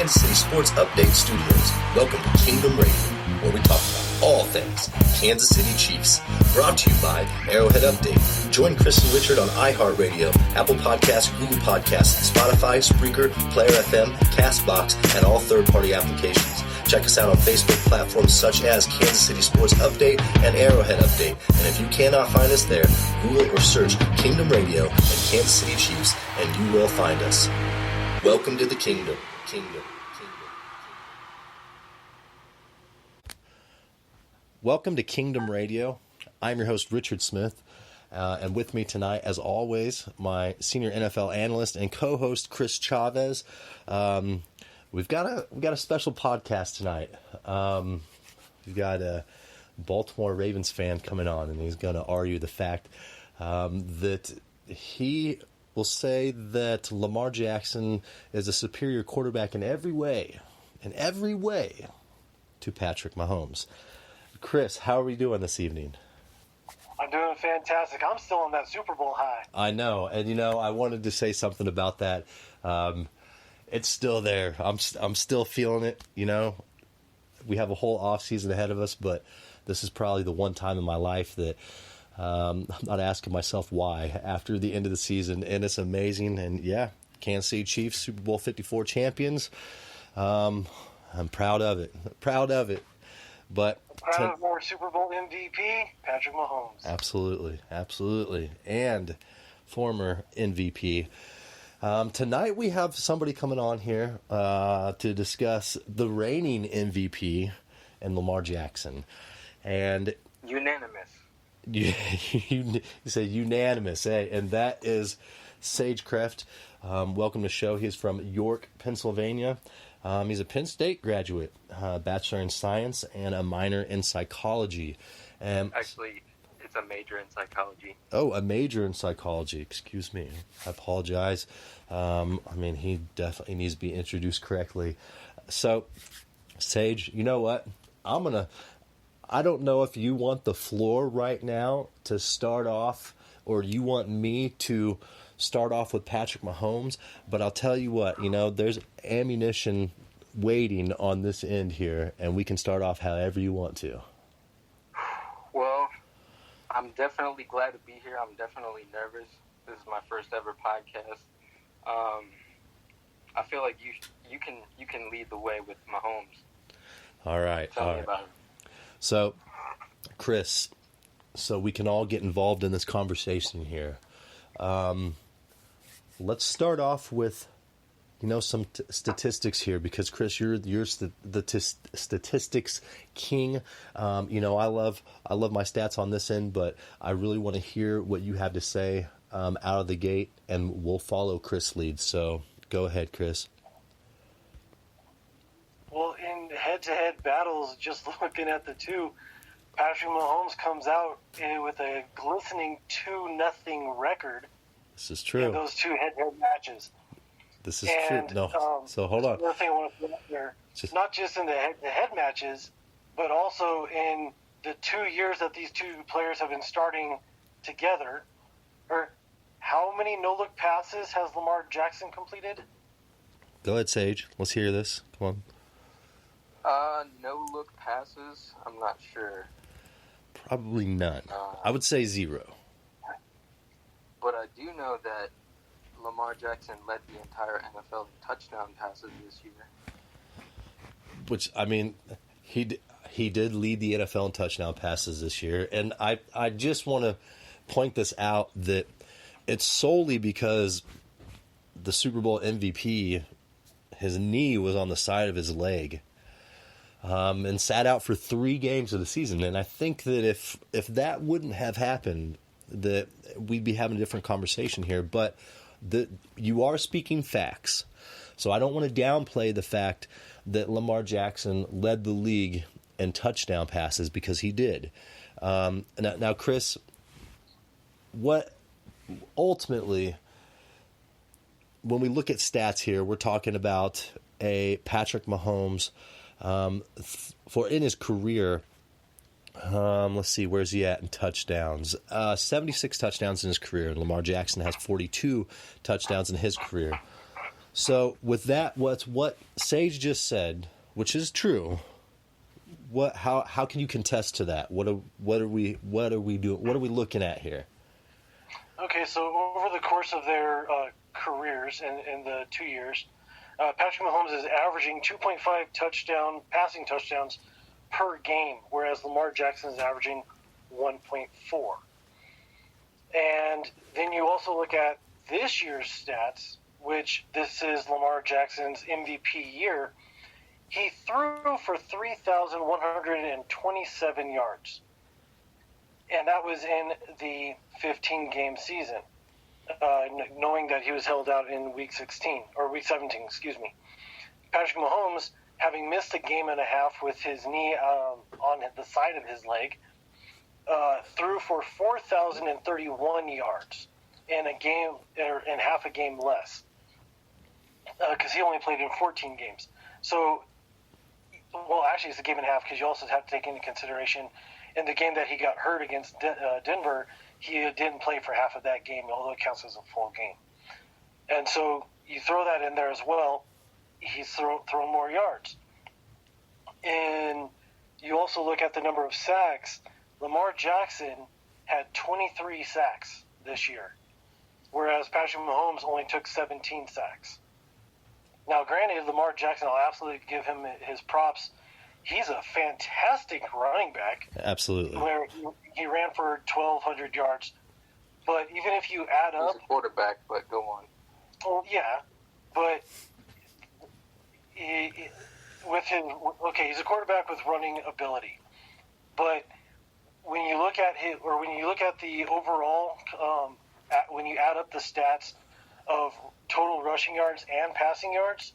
Kansas City Sports Update Studios. Welcome to Kingdom Radio, where we talk about all things Kansas City Chiefs. Brought to you by Arrowhead Update. Join Kris and Richard on iHeartRadio, Apple Podcasts, Google Podcasts, Spotify, Spreaker, Player FM, CastBox, and all third-party applications. Check us out on Facebook platforms such as Kansas City Sports Update and Arrowhead Update. And if you cannot find us there, Google or search Kingdom Radio and Kansas City Chiefs, and you will find us. Welcome to the Kingdom. Welcome to Kingdom Radio. I'm your host, Richard Smith, and with me tonight, as always, my senior NFL analyst and co-host, Kris Chavez. We've got a special podcast tonight. We've got a Baltimore Ravens fan coming on, and he's going to argue the fact that he will say that Lamar Jackson is a superior quarterback in every way, to Patrick Mahomes. Kris, how are we doing this evening? I'm doing fantastic. I'm still on that Super Bowl high. I know, and I wanted to say something about that. It's still there. I'm still feeling it. We have a whole off season ahead of us, but this is probably the one time in my life that I'm not asking myself why after the end of the season, and it's amazing. And yeah, Kansas City Chiefs, Super Bowl 54 champions. I'm proud of it. But proud of our Super Bowl MVP, Patrick Mahomes. Absolutely, and former MVP. Tonight we have somebody coming on here to discuss the reigning MVP and Lamar Jackson. And unanimous. You say unanimous, and that is Sage-Kreft. Welcome to the show. He's from York, Pennsylvania. He's a Penn State graduate, Bachelor in Science and a minor in Psychology. Actually, it's a major in Psychology. Oh, a major in Psychology. Excuse me. I apologize. He definitely needs to be introduced correctly. So, Sage, you know what? I don't know if you want the floor right now to start off, or you want me to start off with Patrick Mahomes, but I'll tell you what, there's ammunition waiting on this end here, and we can start off however you want to. Well, I'm definitely glad to be here. I'm definitely nervous. This is my first ever podcast. I feel like you can lead the way with Mahomes. All right. Tell me about it. So, Kris, so we can all get involved in this conversation here. Let's start off with, some statistics here, because Kris, you're the statistics king. I love my stats on this end, but I really want to hear what you have to say out of the gate, and we'll follow Kris' lead. So go ahead, Kris. Well, in head-to-head battles, just looking at the two, Patrick Mahomes comes out with a glistening 2-0 record. This is true. In those two head-to-head matches. This is true. No, so hold on. Another thing I want to put out there, not just in the head-to-head matches, but also in the 2 years that these two players have been starting together. How many no-look passes has Lamar Jackson completed? Go ahead, Sage. Let's hear this. Come on. No-look passes? I'm not sure. Probably none. I would say 0. But I do know that Lamar Jackson led the entire NFL in touchdown passes this year. Which, he did lead the NFL in touchdown passes this year. And I just want to point this out, that it's solely because the Super Bowl MVP, his knee was on the side of his leg, and sat out for 3 games of the season. And I think that if that wouldn't have happened, that we'd be having a different conversation here. But you are speaking facts, so I don't want to downplay the fact that Lamar Jackson led the league in touchdown passes, because he did. Now, Kris, what ultimately, when we look at stats here, we're talking about a Patrick Mahomes for in his career. Let's see, where's he at in touchdowns? 76 touchdowns in his career, and Lamar Jackson has 42 touchdowns in his career. So with that, what Sage just said, which is true. How can you contest to that? What are we doing? What are we looking at here? Okay, so over the course of their careers in the 2 years, Patrick Mahomes is averaging 2.5 passing touchdowns per game, whereas Lamar Jackson is averaging 1.4. And then you also look at this year's stats, which this is Lamar Jackson's MVP year. He threw for 3,127 yards. And that was in the 15-game season, knowing that he was held out in Week 17, Patrick Mahomes, having missed a game and a half with his knee on the side of his leg, threw for 4,031 yards in a game, or in half a game less, because he only played in 14 games. So, well, actually, it's a game and a half, because you also have to take into consideration in the game that he got hurt against Denver, he didn't play for half of that game, although it counts as a full game. And so you throw that in there as well, he's thrown more yards. And you also look at the number of sacks. Lamar Jackson had 23 sacks this year, whereas Patrick Mahomes only took 17 sacks. Now, granted, Lamar Jackson, I'll absolutely give him his props. He's a fantastic running back. Absolutely. Where he ran for 1,200 yards. But even if you add up... He's a quarterback, but go on. Well, yeah. But he's a quarterback with running ability. But when you look at the overall, when you add up the stats of total rushing yards and passing yards,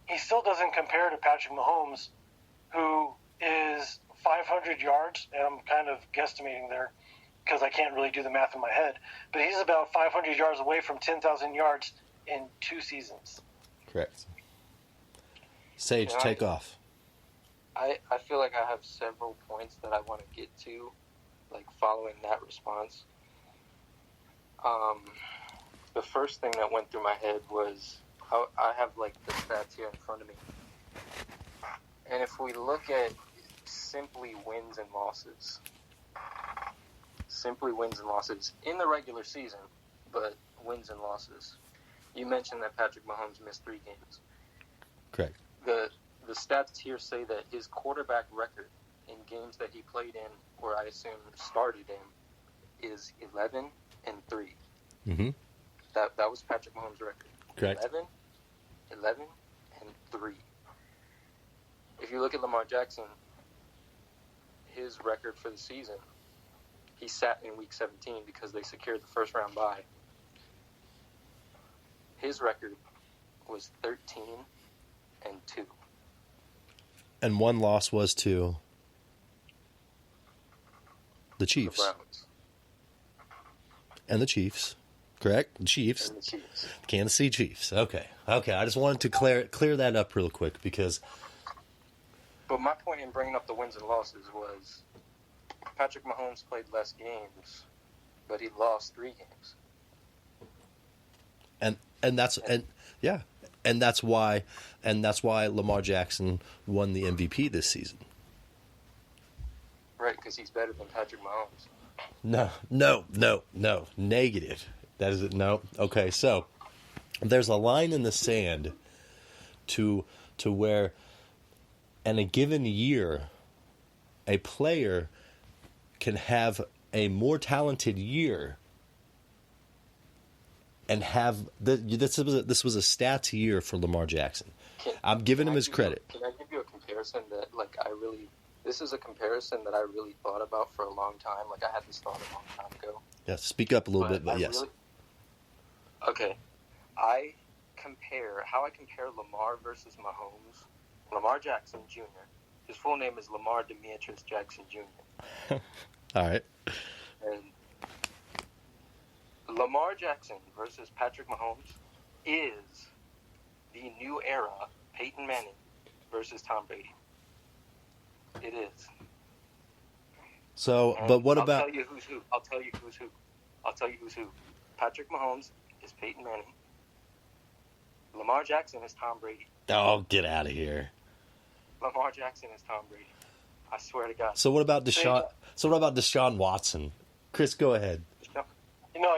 he still doesn't compare to Patrick Mahomes, who is 500 yards, and I'm kind of guesstimating there because I can't really do the math in my head, but he's about 500 yards away from 10,000 yards in 2 seasons. Correct. Sage, take off. I feel like I have several points that I want to get to, like following that response. The first thing that went through my head was, I have like the stats here in front of me. And if we look at simply wins and losses in the regular season, but wins and losses, you mentioned that Patrick Mahomes missed 3 games. Correct. The stats here say that his quarterback record in games that he played in, or I assume started in, is 11-3. Mm-hmm. That was Patrick Mahomes' record. Correct. 11-3. If you look at Lamar Jackson, his record for the season, he sat in Week 17 because they secured the first round bye. His record was 13-2. And one loss was to the Chiefs. The Browns. And the Chiefs. Correct? The Chiefs. And the Chiefs. Kansas City Chiefs. Okay. I just wanted to clear that up real quick because... But my point in bringing up the wins and losses was Patrick Mahomes played less games, but he lost 3 games. And that's why Lamar Jackson won the MVP this season. Right, because he's better than Patrick Mahomes. No. Negative. That is it. No. Okay, so there's a line in the sand to where in a given year a player can have a more talented year and have this was a stats year for Lamar Jackson. I'm giving him his credit. Can I give you a comparison that this is a comparison that I really thought about for a long time. Like I had this thought a long time ago. Yeah, speak up a little bit, but yes. Okay. How I compare Lamar versus Mahomes. Lamar Jackson Jr. His full name is Lamar Demetrius Jackson Jr. All right. And Lamar Jackson versus Patrick Mahomes is the new era Peyton Manning versus Tom Brady. It is. So, and but what I'll about... I'll tell you who's who. Patrick Mahomes is Peyton Manning. Lamar Jackson is Tom Brady. Oh, get out of here. Lamar Jackson is Tom Brady. I swear to God. So what about Deshaun Watson? Kris, go ahead.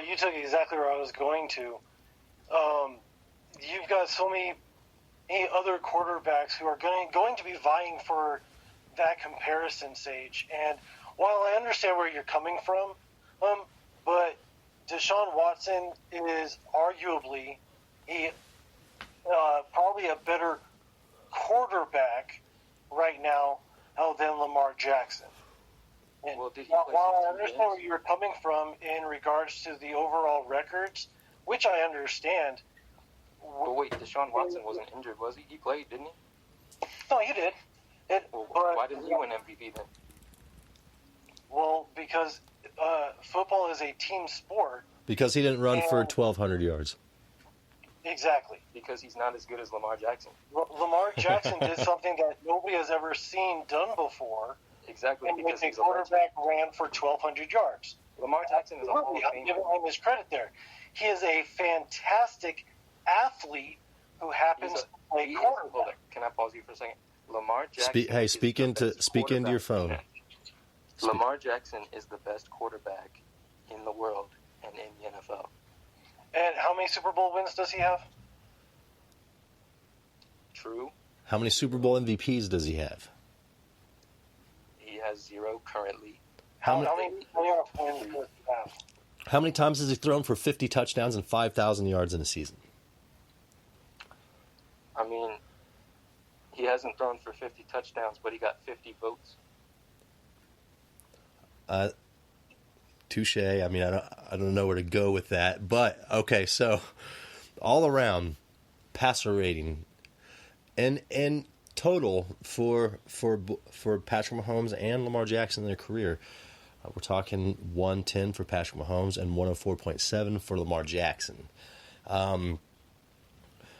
You took exactly where I was going to. You've got so many other quarterbacks who are going to be vying for that comparison, Sage. And while I understand where you're coming from, but Deshaun Watson is arguably probably a better quarterback right now than Lamar Jackson. And well, did he while I understand where you're coming from in regards to the overall records, which I understand. But wait, Deshaun Watson wasn't injured, was he? He played, didn't he? No, he did. Why didn't he win MVP then? Well, because football is a team sport. Because he didn't run for 1,200 yards. Exactly. Because he's not as good as Lamar Jackson. Lamar Jackson did something that nobody has ever seen done before. Exactly. And because a quarterback ran for 1,200 yards. Lamar Jackson is a Hall of I'm Famer. giving him his credit there. He is a fantastic athlete who happens to play quarterback. Can I pause you for a second? Lamar Jackson. Speak into your phone. Lamar Jackson is the best quarterback in the world and in the NFL. And how many Super Bowl wins does he have? True. How many Super Bowl MVPs does he have? He has 0 currently. How many playoff wins does he have? How many times has he thrown for 50 touchdowns and 5,000 yards in a season? I mean, he hasn't thrown for 50 touchdowns, but he got 50 votes. Touche. I mean, I don't know where to go with that, but okay. So, all around passer rating, and total for Patrick Mahomes and Lamar Jackson in their career, we're talking 110 for Patrick Mahomes and 104.7 for Lamar Jackson.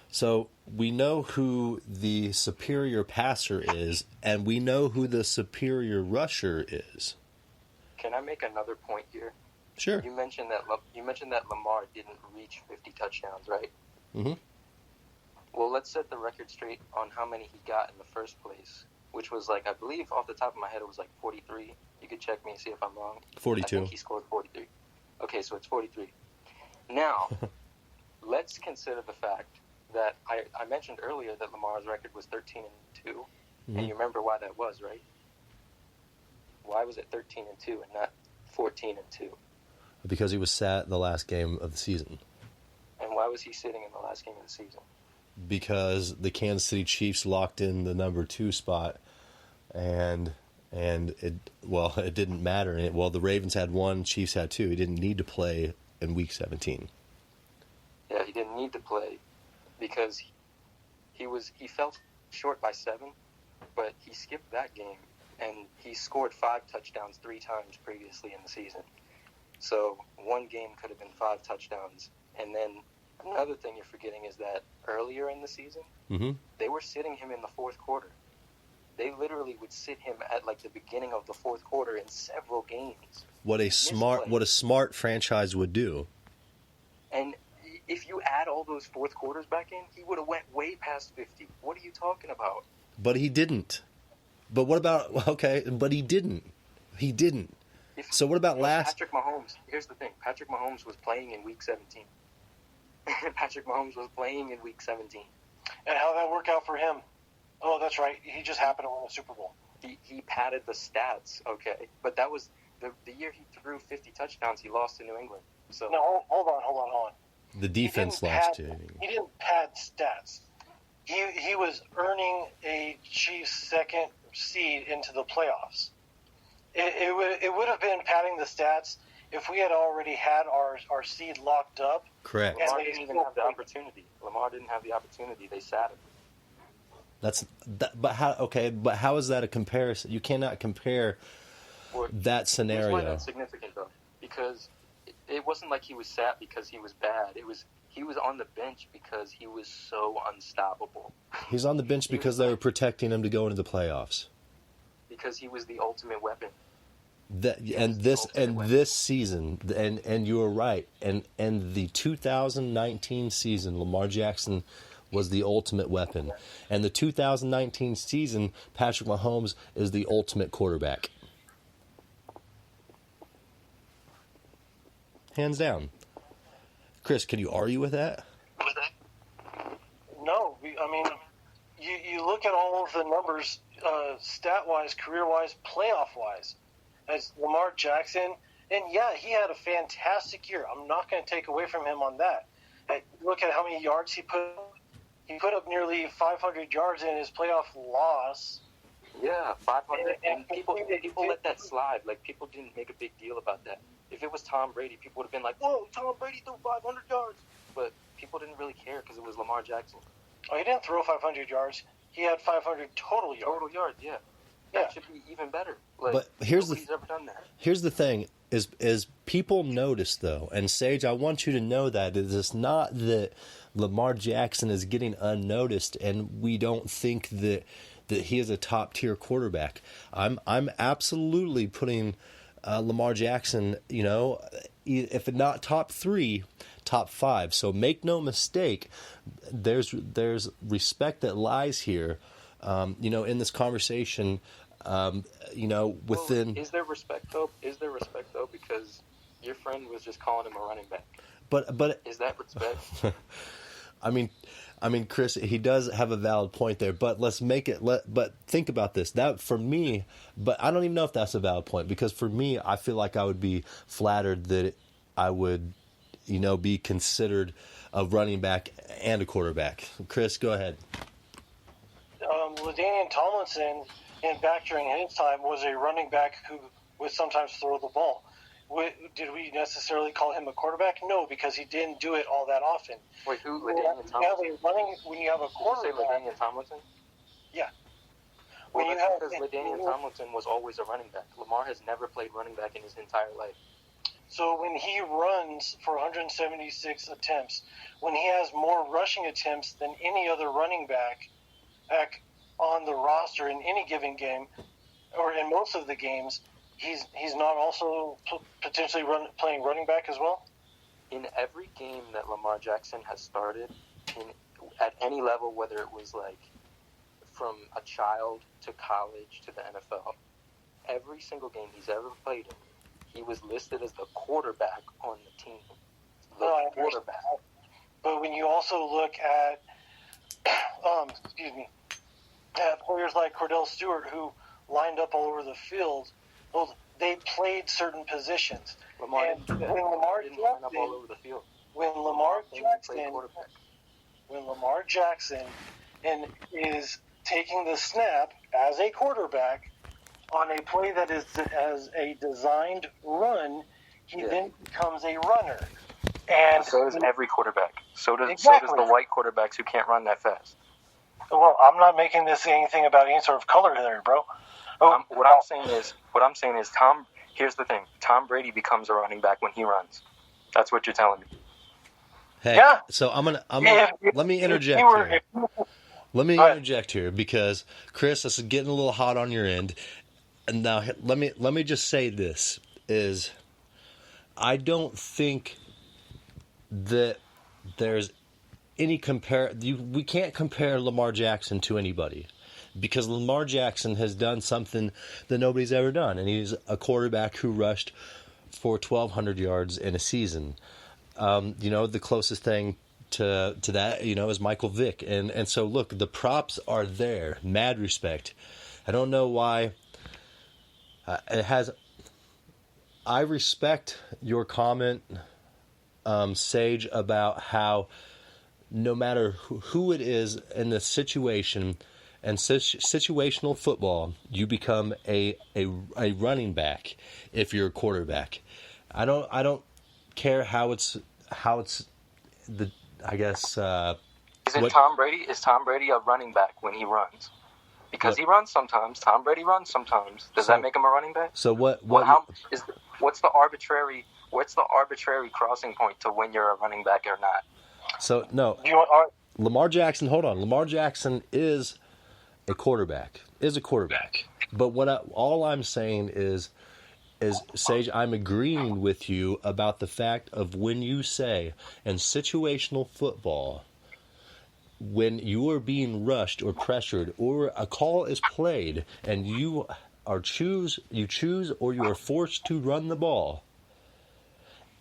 So we know who the superior passer is, and we know who the superior rusher is. Can I make another point here? Sure. You mentioned that Lamar didn't reach 50 touchdowns, right? Mm-hmm. Well, let's set the record straight on how many he got in the first place, which was I believe off the top of my head, it was 43. You could check me and see if I'm wrong. 42. I think he scored 43. Okay, so it's 43. Now, let's consider the fact that I mentioned earlier that Lamar's record was 13-2, Mm-hmm. and you remember why that was, right? Why was it 13-2 and not 14-2? Because he was sat the last game of the season. And why was he sitting in the last game of the season? Because the Kansas City Chiefs locked in the number 2 spot, and it didn't matter. The Ravens had 1, Chiefs had 2. He didn't need to play in Week 17. Yeah, he didn't need to play because he fell short by 7, but he skipped that game, and he scored 5 touchdowns 3 times previously in the season. So one game could have been 5 touchdowns. And then another thing you're forgetting is that earlier in the season, Mm-hmm. they were sitting him in the fourth quarter. They literally would sit him at the beginning of the fourth quarter in several games. What a smart franchise would do. And if you add all those fourth quarters back in, he would have went way past 50. What are you talking about? But he didn't. But what about But he didn't. He didn't. So what about Patrick Mahomes? Here's the thing. Patrick Mahomes was playing in Week 17. Patrick Mahomes was playing in Week 17. And how that worked out for him? Oh, that's right. He just happened to win a Super Bowl. He padded the stats, okay. But that was the year he threw 50 touchdowns, he lost to New England. So no, hold on. The defense lost to. He didn't pad stats. He was earning a Chiefs second seed into the playoffs. It would have been padding the stats if we had already had our seed locked up. Correct. Lamar didn't even have the opportunity. Lamar didn't have the opportunity. They sat him. But how is that a comparison? You cannot compare that scenario. Here's why that's significant, though. Because it wasn't like he was sat because he was bad. He was on the bench because he was so unstoppable. He's on the bench because they were protecting him to go into the playoffs. Because he was the ultimate weapon. This season, and you were right, and the 2019 season, Lamar Jackson was the ultimate weapon. And the 2019 season, Patrick Mahomes is the ultimate quarterback. Hands down. Kris, can you argue with that? No. I mean, you look at all of the numbers, stat-wise, career-wise, playoff-wise, as Lamar Jackson, and yeah, he had a fantastic year. I'm not going to take away from him on that. Look at how many yards he put up. He put up nearly 500 yards in his playoff loss. Yeah, 500. And people let that slide. Like, people didn't make a big deal about that. If it was Tom Brady, people would have been like, whoa, Tom Brady threw 500 yards. But people didn't really care because it was Lamar Jackson. Oh, he didn't throw 500 yards. He had 500 total yards. Total yards, yeah. That should be even better. Like, but here's nobody's ever done that. Here's the thing, is people notice, though, and Sage, I want you to know that it's not that Lamar Jackson is getting unnoticed and we don't think that he is a top-tier quarterback. I'm absolutely putting Lamar Jackson, if not top 3, top 5. So make no mistake, there's respect that lies here, in this conversation. Within. Is there respect though? Because your friend was just calling him a running back. But is that respect? I mean, Kris, he does have a valid point there. But let's make it. But think about this. That for me, but I don't even know if that's a valid point, because for me, I feel like I would be flattered that I would, be considered a running back and a quarterback. Kris, go ahead. LaDainian Tomlinson, back during his time, was a running back who would sometimes throw the ball. Did we necessarily call him a quarterback? No, because he didn't do it all that often. Wait, who? LaDainian Tomlinson? When you have a quarterback... Did you say LaDainian Tomlinson? Yeah. Because LaDainian Tomlinson was always a running back. Lamar has never played running back in his entire life. So when he runs for 176 attempts, when he has more rushing attempts than any other running back on the roster in any given game, or in most of the games, he's not also potentially playing running back as well? In every game that Lamar Jackson has started, at any level, whether it was like from a child to college to the NFL, every single game he's ever played in, he was listed as the quarterback on the team. Quarterback. But when you also look at, at players like Cordell Stewart, who lined up all over the field, well, they played certain positions. When Lamar Jackson is taking the snap as a quarterback on a play that is as a designed run, he then becomes a runner. And so does every quarterback. So does the white quarterbacks who can't run that fast. Well, I'm not making this anything about any sort of color there, bro. What I'm saying is, here's the thing. Tom Brady becomes a running back when he runs. That's what you're telling me. Hey, yeah. So let me interject here. Let me interject here, because Kris, this is getting a little hot on your end. And now let me just say this is, I don't think that there's any we can't compare Lamar Jackson to anybody, because Lamar Jackson has done something that nobody's ever done, and he's a quarterback who rushed for 1,200 yards in a season. The closest thing to that, is Michael Vick, and so look, the props are there. Mad respect. I don't know why. I respect your comment, Sage, about how no matter who it is in the situation, and situational football, you become a running back if you're a quarterback. I don't care how it's the, I guess. Tom Brady? Is Tom Brady a running back when he runs? Because he runs sometimes. Tom Brady runs sometimes. Does that make him a running back? So what's the arbitrary crossing point to when you're a running back or not? So no, Lamar Jackson. Hold on, Lamar Jackson is a quarterback. But all I'm saying is Sage, I'm agreeing with you about the fact of when you say in situational football, when you are being rushed or pressured or a call is played and you choose or you are forced to run the ball,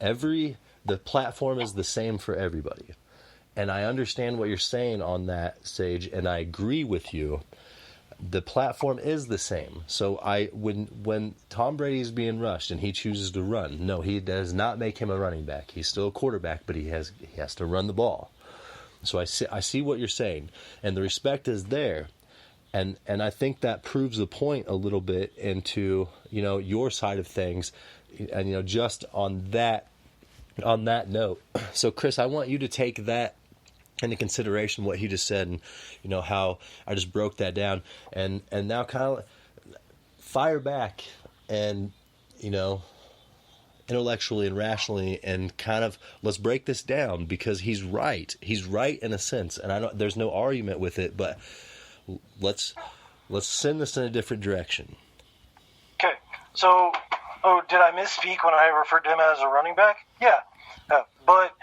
the platform is the same for everybody. And I understand what you're saying on that, Sage, and I agree with you. The platform is the same. So when Tom Brady is being rushed and he chooses to run, no, he does not make him a running back. He's still a quarterback, but he has to run the ball. So I see what you're saying, and the respect is there, and I think that proves the point a little bit into your side of things, and just on that note. So Kris, I want you to take that into consideration, what he just said, and how I just broke that down, and now kind of fire back and intellectually and rationally, and kind of let's break this down, because he's right in a sense, and I know there's no argument with it, but let's send this in a different direction. Okay, so did I misspeak when I referred to him as a running back? Yeah, but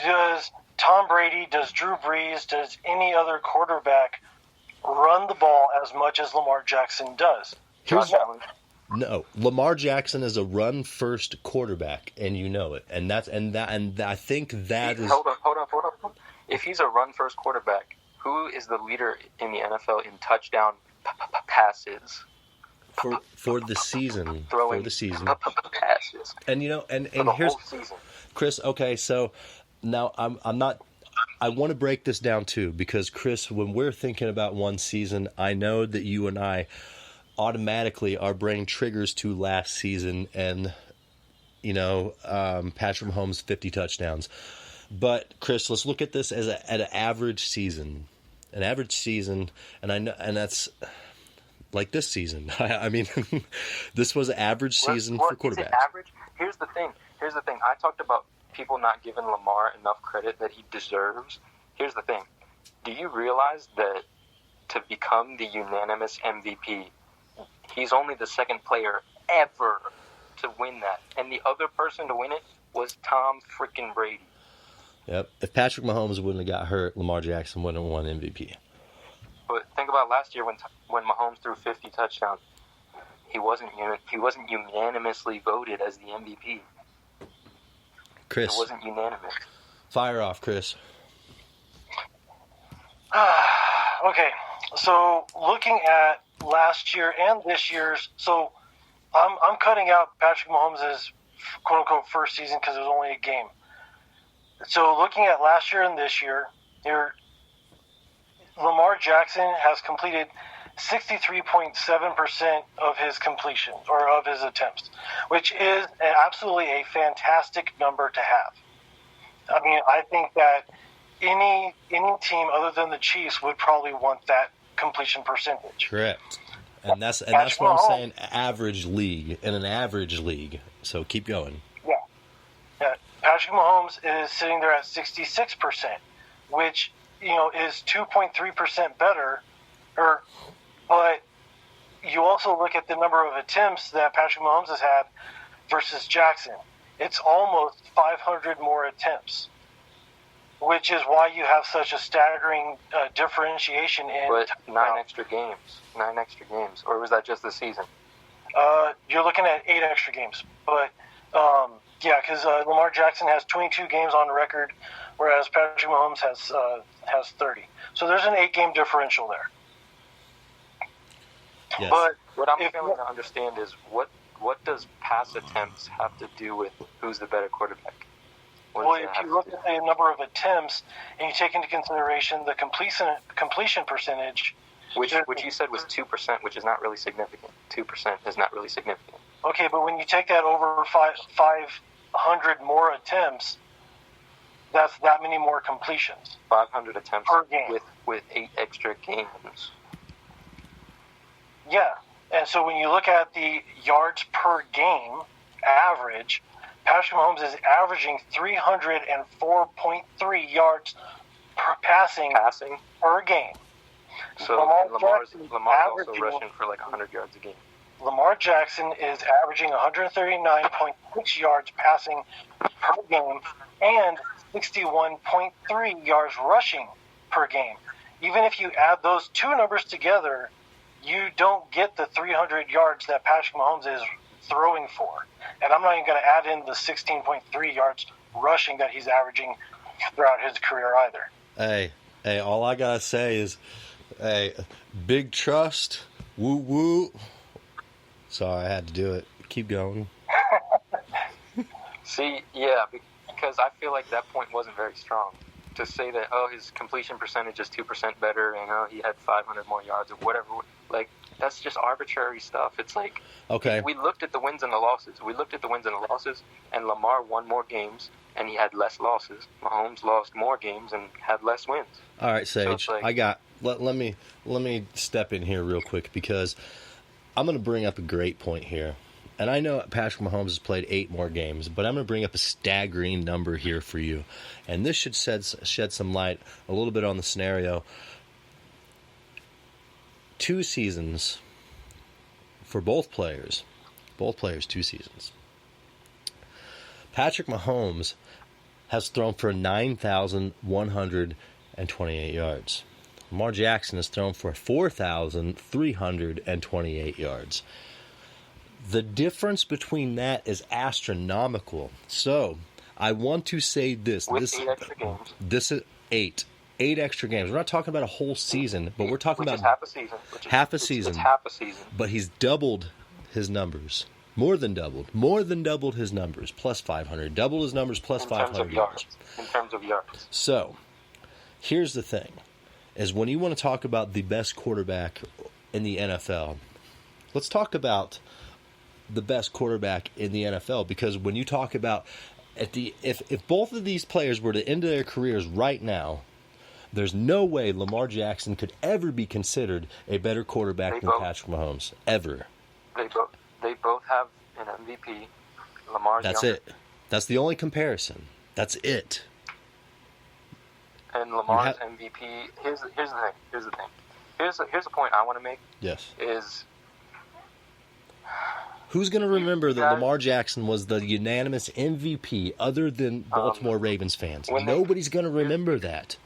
does Tom Brady, does Drew Brees, does any other quarterback run the ball as much as Lamar Jackson does? No, Lamar Jackson is a run-first quarterback, and you know it, and I think that is. Hold on. If he's a run-first quarterback, who is the leader in the NFL in touchdown passes? For the season, passes, and here's Kris. Okay, so now I'm not. I want to break this down too, because Kris, when we're thinking about one season, I know that you and I automatically our brain triggers to last season and Patrick Mahomes 50 touchdowns. But Kris, let's look at this as an average season. An average season, and I know, and that's like this season. I mean, this was an average season for quarterbacks. Is it average? Here's the thing. I talked about people not giving Lamar enough credit that he deserves. Here's the thing. Do you realize that to become the unanimous MVP, he's only the second player ever to win that, and the other person to win it was Tom freaking Brady. Yep. If Patrick Mahomes wouldn't have got hurt, Lamar Jackson wouldn't have won MVP. But think about last year when Mahomes threw 50 touchdowns. He wasn't unanimously voted as the MVP. Kris, it wasn't unanimous. Fire off, Kris. Okay, so looking at last year and this year's, so I'm cutting out Patrick Mahomes' quote unquote first season because it was only a game. So looking at last year and this year, Lamar Jackson has completed 63.7% of his completions, or of his attempts, which is absolutely a fantastic number to have. I mean, I think that any team other than the Chiefs would probably want that completion percentage. Correct. And that's what I'm saying, average league, in an average league. So keep going. Yeah. Patrick Mahomes is sitting there at 66%, which, is 2.3% better, but you also look at the number of attempts that Patrick Mahomes has had versus Jackson. It's almost 500 more attempts, which is why you have such a staggering differentiation in. But 9 extra games, or was that just the season? You're looking at 8 extra games, but because Lamar Jackson has 22 games on record, whereas Patrick Mahomes has 30. So there's an 8-game differential there. Yes. But what I'm failing to understand is what does pass attempts have to do with who's the better quarterback? If you look at the number of attempts and you take into consideration the completion percentage, which you said was 2%, which is not really significant. 2% is not really significant. Okay, but when you take that over 500 more attempts, that's that many more completions. 500 attempts per game with 8 extra games. Yeah, and so when you look at the yards per game average, Patrick Mahomes is averaging 304.3 yards per passing per game. So Lamar's also rushing for like 100 yards a game. Lamar Jackson is averaging 139.6 yards passing per game and 61.3 yards rushing per game. Even if you add those two numbers together, you don't get the 300 yards that Patrick Mahomes is throwing for. And I'm not even going to add in the 16.3 yards rushing that he's averaging throughout his career either. Hey, all I got to say is, hey, big trust, woo woo. Sorry, I had to do it. Keep going. See, yeah, because I feel like that point wasn't very strong. To say that, his completion percentage is 2% better and, he had 500 more yards or whatever, like, that's just arbitrary stuff. It's like, okay, we looked at the wins and the losses. And Lamar won more games, and he had less losses. Mahomes lost more games and had less wins. All right, Sage, so like, let me step in here real quick because I'm going to bring up a great point here. And I know Patrick Mahomes has played 8 more games, but I'm going to bring up a staggering number here for you. And this should shed some light a little bit on the scenario. 2 seasons for both players. 2 seasons. Patrick Mahomes has thrown for 9,128 yards. Lamar Jackson has thrown for 4,328 yards. The difference between that is astronomical. So, I want to say this. With 8 extra games. This is 8. 8 extra games. We're not talking about a whole season, but we're talking about half a season. Half a season. It's half a season. But he's doubled his numbers. More than doubled his numbers, plus 500. Doubled his numbers, plus 500 yards. In terms of yards. So, here's the thing, is when you want to talk about the best quarterback in the NFL, let's talk about the best quarterback in the NFL, because when you talk about if both of these players were to end their careers right now, there's no way Lamar Jackson could ever be considered a better quarterback than Patrick Mahomes. Ever. They both have an MVP. Lamar's That's younger. it. That's the only comparison. That's it. And Lamar's MVP. Here's the thing. Here's the point I want to make. Yes. Is who's going to remember that Lamar Jackson was the unanimous MVP other than Baltimore Ravens fans? Nobody's going to remember that.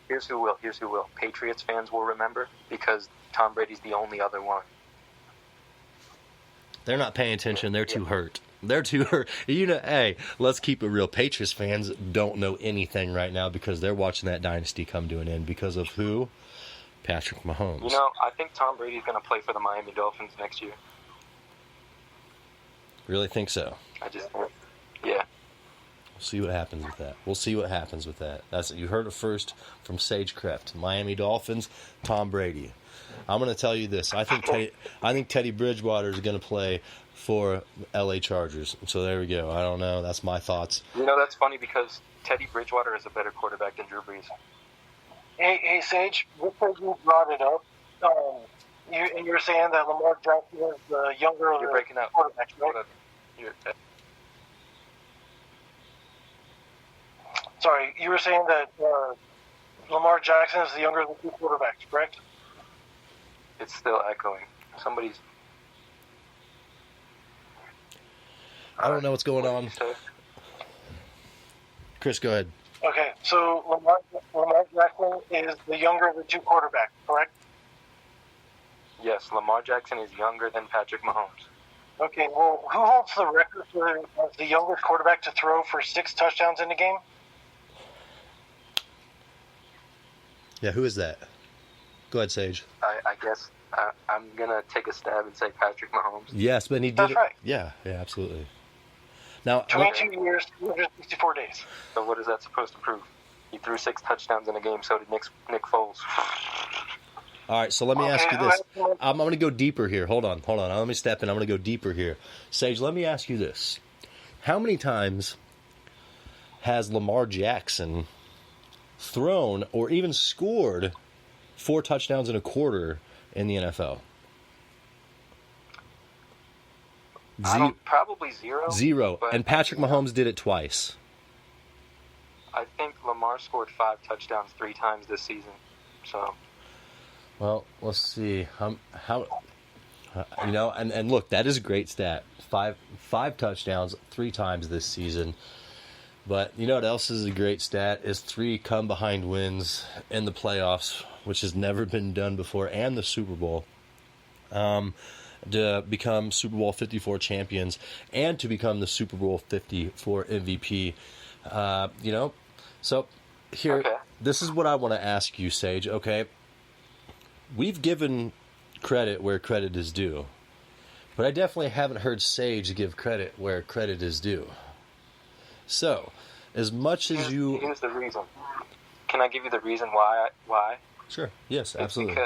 Here's who will. Patriots fans will remember because Tom Brady's the only other one. They're not paying attention. They're too hurt. Hey, let's keep it real. Patriots fans don't know anything right now because they're watching that dynasty come to an end because of who? Patrick Mahomes. I think Tom Brady's going to play for the Miami Dolphins next year. Really think so? Yeah. We'll see what happens with that. You heard it first from sage-kreft. Miami Dolphins, Tom Brady. I'm going to tell you this. I think Teddy Bridgewater is going to play for L.A. Chargers. So there we go. I don't know. That's my thoughts. That's funny because Teddy Bridgewater is a better quarterback than Drew Brees. Hey Sage, before you brought it up, you're saying that Lamar Jackson is the younger You're breaking up. quarterback, right? Sorry, you were saying that Lamar Jackson is the younger of the 2 quarterbacks, correct? It's still echoing. Somebody's... I don't know what's going on. Kris, go ahead. Okay, so Lamar Jackson is the younger of the 2 quarterbacks, correct? Yes, Lamar Jackson is younger than Patrick Mahomes. Okay, well, who holds the record for the youngest quarterback to throw for 6 touchdowns in a game? Yeah, who is that? Go ahead, Sage. I guess I'm going to take a stab and say Patrick Mahomes. Yes, but he did it. Right. Yeah, absolutely. Now, 22 years, 264 days. So what is that supposed to prove? He threw 6 touchdowns in a game, so did Nick Foles. All right, so let me ask you this. I'm going to go deeper here. Hold on. Let me step in. I'm going to go deeper here. Sage, let me ask you this. How many times has Lamar Jackson thrown or even scored 4 touchdowns in a quarter in the NFL? Probably 0. 0. And Patrick Mahomes did it twice. I think Lamar scored 5 touchdowns 3 times this season. So... Well, let's see. And look, that is a great stat. Five touchdowns 3 times this season. But you know what else is a great stat? Is 3 come-behind wins in the playoffs, which has never been done before, and the Super Bowl. To become Super Bowl 54 champions and to become the Super Bowl 54 MVP. So here, Okay. This is what I want to ask you, Sage, okay? We've given credit where credit is due, but I definitely haven't heard Sage give credit where credit is due. So, as much as you... Here's the reason. Can I give you the reason why? Sure, yes, absolutely.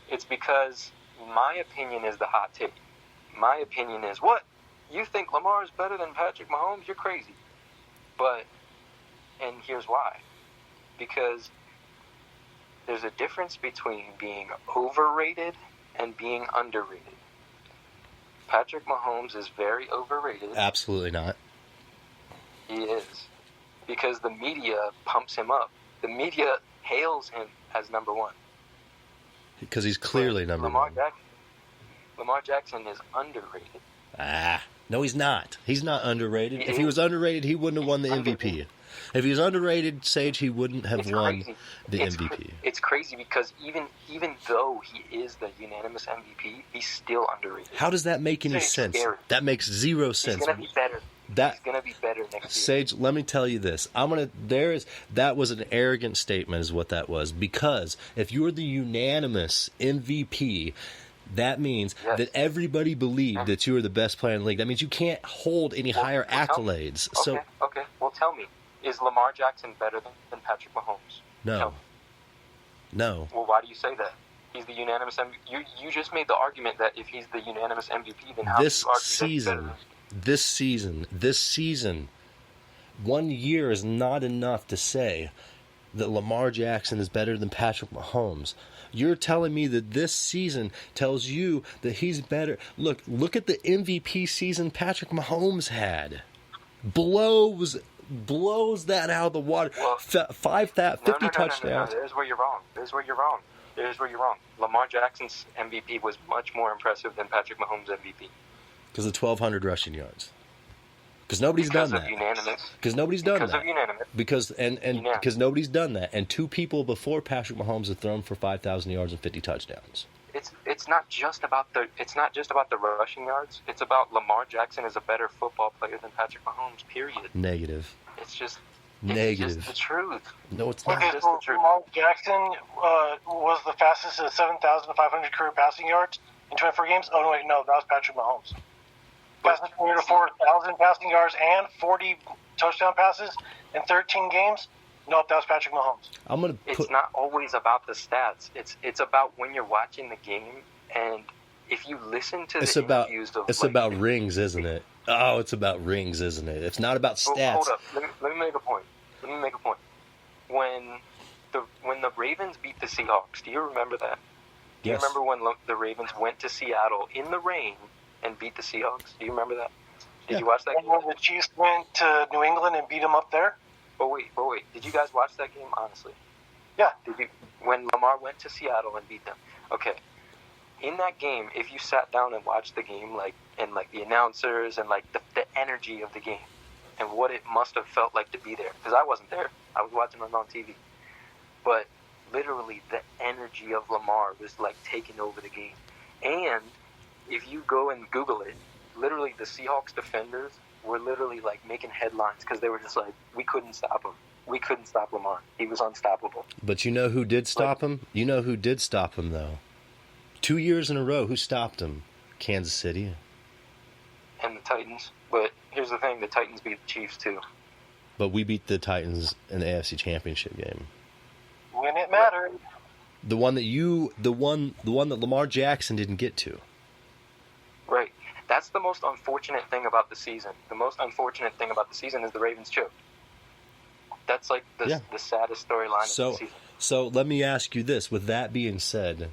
It's because my opinion is the hot take. My opinion is, what? You think Lamar is better than Patrick Mahomes? You're crazy. And here's why. Because there's a difference between being overrated and being underrated. Patrick Mahomes is very overrated. Absolutely not. He is. Because the media pumps him up. The media hails him as number one. Because he's clearly number one. Lamar Jackson is underrated. No, he's not. He's not underrated. If he was underrated, he wouldn't have won the MVP. If he was underrated, Sage, he wouldn't have won the MVP. It's crazy because even though he is the unanimous MVP, he's still underrated. How does that make any sense? Scary. That makes zero sense. He's gonna be better. He's gonna be better next year. Sage, let me tell you this. That was an arrogant statement, is what that was. Because if you're the unanimous MVP, that means that everybody believed that you were the best player in the league. That means you can't hold any higher accolades. Okay. Well, tell me, is Lamar Jackson better than Patrick Mahomes? No. No. Well, why do you say that? He's the unanimous MVP. You just made the argument that if he's the unanimous MVP, then how do you argue that he's better? This season, 1 year is not enough to say that Lamar Jackson is better than Patrick Mahomes. You're telling me that this season tells you that he's better. Look at the MVP season Patrick Mahomes had. Blows that out of the water. Well, 50 touchdowns. No. There's where you're wrong. Lamar Jackson's MVP was much more impressive than Patrick Mahomes' MVP. Because of 1,200 rushing yards. Because nobody's done that. Because nobody's done that. Because of unanimous. Because nobody's done that. And 2 people before Patrick Mahomes have thrown for 5,000 yards and 50 touchdowns. It's not just about the rushing yards. It's about Lamar Jackson is a better football player than Patrick Mahomes. Period. Negative. It's just negative. It's just the truth. No, it's not. Okay, so Lamar Jackson was the fastest at 7,500 career passing yards in 24 games. Oh, no, wait, no, that was Patrick Mahomes. Passing for 4,000 passing yards and 40 touchdown passes in 13 games. Nope, that was Patrick Mahomes. It's not always about the stats. It's about when you're watching the game, and if you listen to interviews of... It's about rings, isn't it? Oh, it's about rings, isn't it? It's not about stats. Hold up. Let me make a point. When the Ravens beat the Seahawks, do you remember that? Do you remember when the Ravens went to Seattle in the rain and beat the Seahawks? Do you remember that? Did you watch that game? When the Chiefs went to New England and beat them up there? But wait. Did you guys watch that game, honestly? Yeah. When Lamar went to Seattle and beat them? Okay. In that game, if you sat down and watched the game, and the announcers and the energy of the game and what it must have felt like to be there, because I wasn't there. I was watching it on TV. But literally the energy of Lamar was taking over the game. And if you go and Google it, literally the Seahawks defenders were literally making headlines because they were just we couldn't stop him. We couldn't stop Lamar. He was unstoppable. But you know who did stop him? You know who did stop him, though? 2 years in a row, who stopped him? Kansas City. And the Titans. But here's the thing, the Titans beat the Chiefs, too. But we beat the Titans in the AFC Championship game. When it mattered. The one that Lamar Jackson didn't get to. Right. That's the most unfortunate thing about the season. The most unfortunate thing about the season is the Ravens choked. That's the saddest storyline of the season. So let me ask you this. With that being said,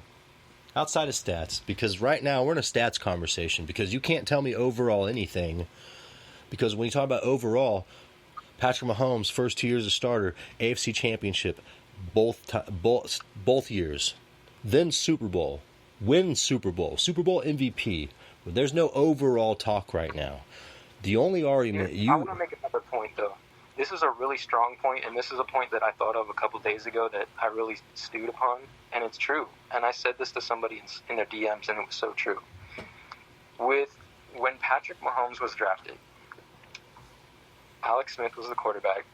outside of stats, because right now we're in a stats conversation, because you can't tell me overall anything. Because when you talk about overall, Patrick Mahomes, first 2 years as starter, AFC Championship, both years, then Super Bowl, win Super Bowl MVP. There's no overall talk right now. The only argument I want to make another point, though. This is a really strong point, and this is a point that I thought of a couple days ago that I really stewed upon, and it's true. And I said this to somebody in their DMs, and it was so true. When Patrick Mahomes was drafted, Alex Smith was the quarterback,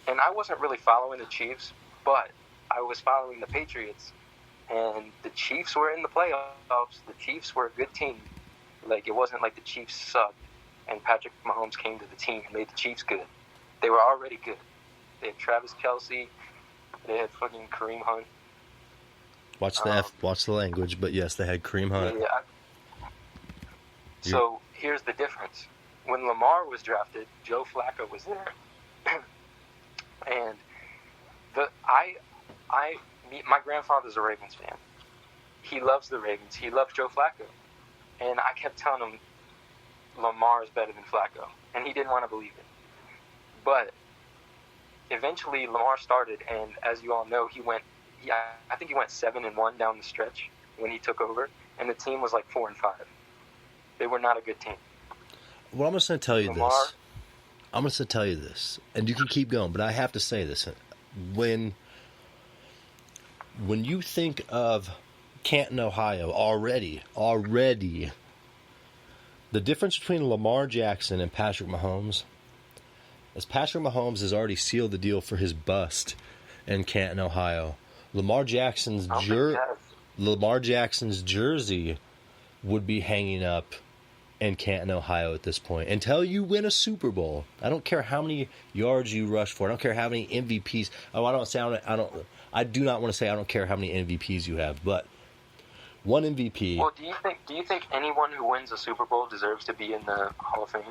and I wasn't really following the Chiefs, but I was following the Patriots, and the Chiefs were in the playoffs. The Chiefs were a good team. Like, it wasn't like the Chiefs sucked, and Patrick Mahomes came to the team and made the Chiefs good. They were already good. They had Travis Kelce. They had fucking Kareem Hunt. Watch the language, but yes, they had Kareem Hunt. Yeah. So here's the difference. When Lamar was drafted, Joe Flacco was there, and my grandfather's a Ravens fan. He loves the Ravens. He loves Joe Flacco, and I kept telling him Lamar is better than Flacco, and he didn't want to believe it. But eventually, Lamar started, and as you all know, I think he went 7-1 down the stretch when he took over, and the team was like 4-5. They were not a good team. Well, I'm just going to tell you this. I'm just going to tell you this, and you can keep going, but I have to say this. When you think of Canton, Ohio, already, the difference between Lamar Jackson and Patrick Mahomes is Patrick Mahomes has already sealed the deal for his bust in Canton, Ohio. Lamar Jackson's jersey would be hanging up in Canton, Ohio at this point until you win a Super Bowl. I don't care how many yards you rush for. I don't care how many MVPs. I do not want to say I don't care how many MVPs you have, but one MVP. Well, do you think anyone who wins a Super Bowl deserves to be in the Hall of Fame?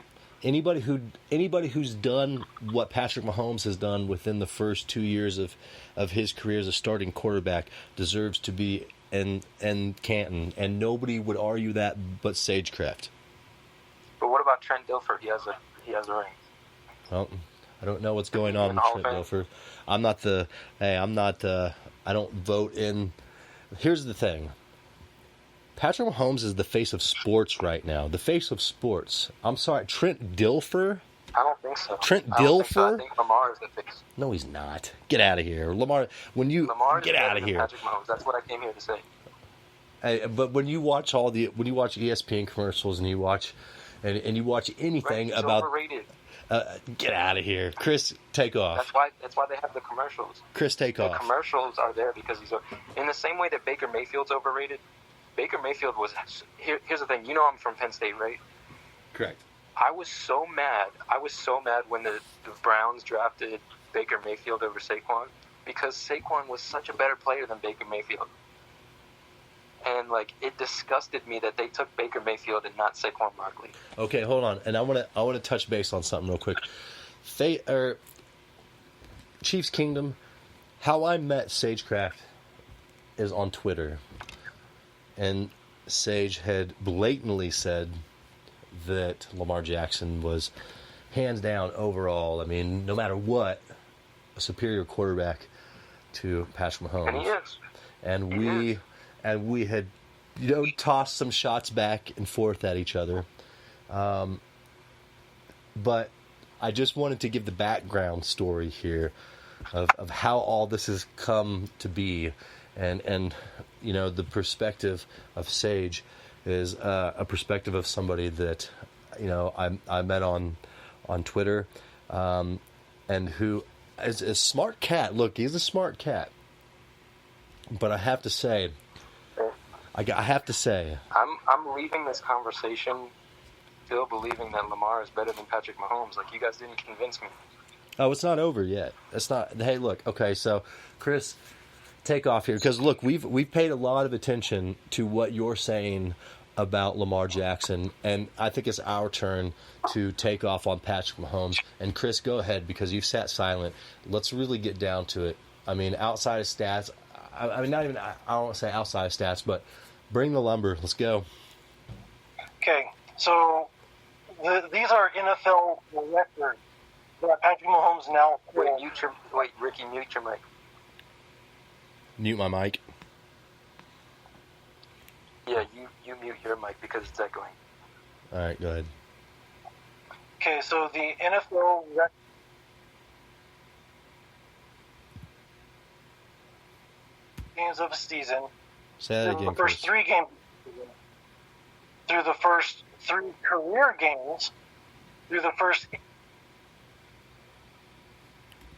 Anybody who's done what Patrick Mahomes has done within the first 2 years of his career as a starting quarterback deserves to be in Canton, and nobody would argue that but sage-kreft. But what about Trent Dilfer? He has a ring. Well, I don't know what's going on with Trent Dilfer. I don't vote in. Here's the thing. Patrick Mahomes is the face of sports right now. The face of sports. I'm sorry, Trent Dilfer? I don't think so. Trent Dilfer? I think Lamar is the face. No, he's not. Get out of here. Lamar get out of here. Patrick Mahomes. That's what I came here to say. Hey, but when you watch ESPN commercials and you watch anything he's about overrated. Get out of here. Kris, take off. That's why they have the commercials. Kris, take off. The commercials are there because he's in the same way that Baker Mayfield's overrated. Baker Mayfield was here's the thing. You know I'm from Penn State, right? Correct. I was so mad when the Browns drafted Baker Mayfield over Saquon because Saquon was such a better player than Baker Mayfield. And it disgusted me that they took Baker Mayfield and not Saquon Barkley. Okay, hold on. And I want to touch base on something real quick. Chiefs Kingdom, how I met sage-kreft is on Twitter. And Sage had blatantly said that Lamar Jackson was hands down overall, I mean, no matter what, a superior quarterback to Patrick Mahomes. And he is. And we had, tossed some shots back and forth at each other. But I just wanted to give the background story here of how all this has come to be. And the perspective of Sage is a perspective of somebody that, I met on Twitter, and who is a smart cat. Look, he's a smart cat. But I have to say, I'm leaving this conversation still believing that Lamar is better than Patrick Mahomes. You guys didn't convince me. Oh, it's not over yet. It's not. Hey, look. Okay, so Kris, take off here because look, we've paid a lot of attention to what you're saying about Lamar Jackson, and I think it's our turn to take off on Patrick Mahomes. And Kris, go ahead because you've sat silent. Let's really get down to it. I mean, outside of stats. I mean, not even. I don't want to say outside of stats, but bring the lumber. Let's go. Okay, so these are NFL records that Patrick Mahomes now. Ricky, mute your mic. Mute my mic. Yeah, you mute your mic because it's echoing. All right, go ahead. Okay, so the NFL games of a season. Say that again, The first Kris. 3 games through the first 3 career games, through the first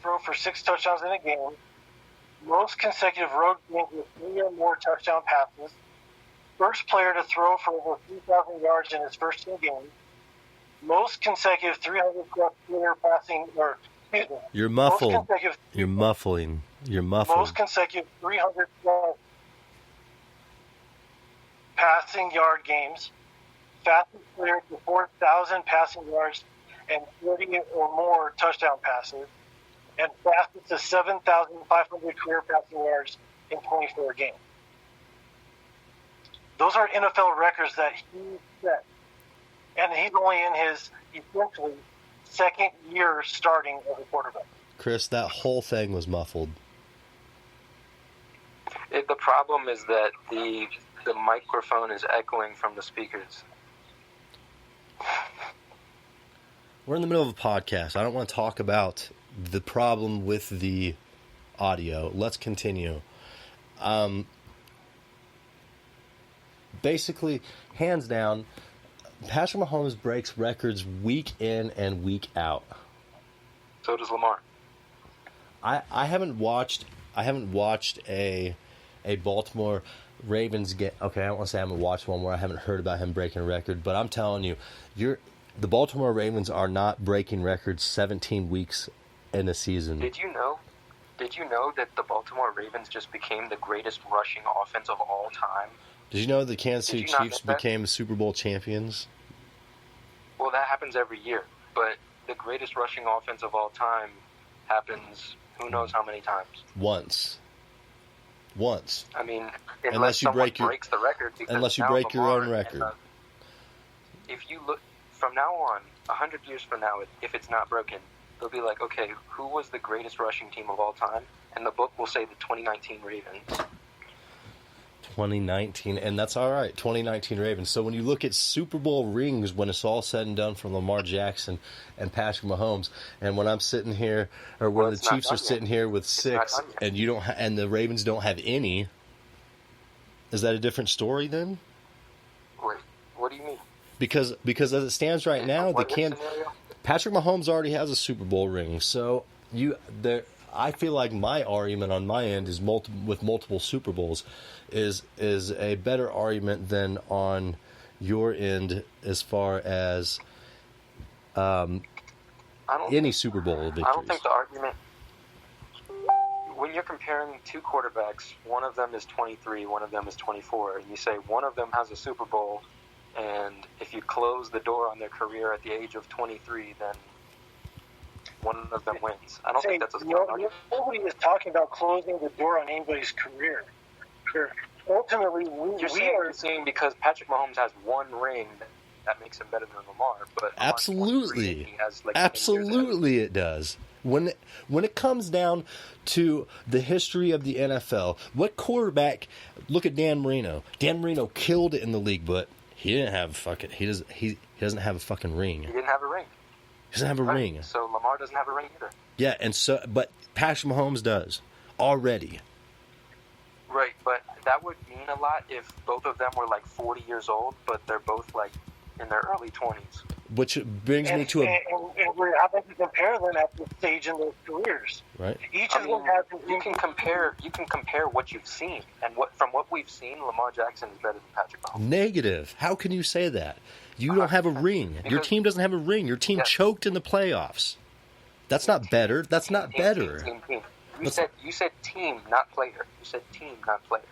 throw for 6 touchdowns in a game, most consecutive road games with 3 or more touchdown passes, first player to throw for over 3,000 yards in his first 2 games, most consecutive 300-plus player passing, or excuse me, You're muffled. most consecutive, You're muffling. You're muffled. most consecutive 300-plus passing yard games, fastest player to 4,000 passing yards and 40 or more touchdown passes, and fastest to 7,500 career passing yards in 24 games. Those are NFL records that he set. And he's only in his, essentially, second year starting as a quarterback. Kris, that whole thing was muffled. The problem is that the microphone is echoing from the speakers. We're in the middle of a podcast. I don't want to talk about the problem with the audio. Let's continue. Basically, hands down, Patrick Mahomes breaks records week in and week out. So does Lamar. I haven't watched a Baltimore Ravens game. Okay, I don't want to say I haven't watched one where I haven't heard about him breaking a record, but I'm telling you, the Baltimore Ravens are not breaking records 17 weeks in a season. Did you know that the Baltimore Ravens just became the greatest rushing offense of all time? Did you know the Kansas City Chiefs know that? became Super Bowl champions? Well, that happens every year, but the greatest rushing offense of all time happens who knows how many times. Once. I mean, Unless you someone break your- breaks the record. Because unless you now break your Lamar own record. If you look from now on, 100 years from now, if it's not broken, they'll be like, okay, who was the greatest rushing team of all time? And the book will say the 2019 Ravens. 2019, and that's all right. 2019 Ravens. So when you look at Super Bowl rings, when it's all said and done from Lamar Jackson and Patrick Mahomes, and when I'm sitting here, or when the Chiefs are sitting here with 6, and you don't, and the Ravens don't have any, is that a different story then? Wait, what do you mean? Because as it stands right now, Scenario? Patrick Mahomes already has a Super Bowl ring. So I feel like my argument on my end is with multiple Super Bowls is a better argument than on your end as far as any Super Bowl victories. I don't think the argument. When you're comparing 2 quarterbacks, one of them is 23, one of them is 24, and you say one of them has a Super Bowl, and if you close the door on their career at the age of 23, then one of them wins. I don't think that's a smart argument. Nobody is talking about closing the door on anybody's career. Ultimately, You're saying because Patrick Mahomes has one ring that makes him better than Lamar, but Absolutely. he has like Absolutely it does. When it comes down to the history of the NFL, what quarterback? Look at Dan Marino. Dan Marino killed it in the league, but he didn't have he doesn't have a fucking ring. He didn't have a ring. He doesn't have a ring. So Lamar doesn't have a ring either. Yeah, but Patrick Mahomes does already. Right, but that would mean a lot if both of them were like 40 years old, but they're both like in their early 20s. Which brings me to and we're having to compare them at this stage in their careers. Right. Each of them has. You can compare what you've seen, and from what we've seen, Lamar Jackson is better than Patrick Mahomes. Negative. How can you say that? You don't have a ring. Your team doesn't have a ring. Your team choked in the playoffs. That's not better. That's not better. Team. You said team, not player. You said team, not player.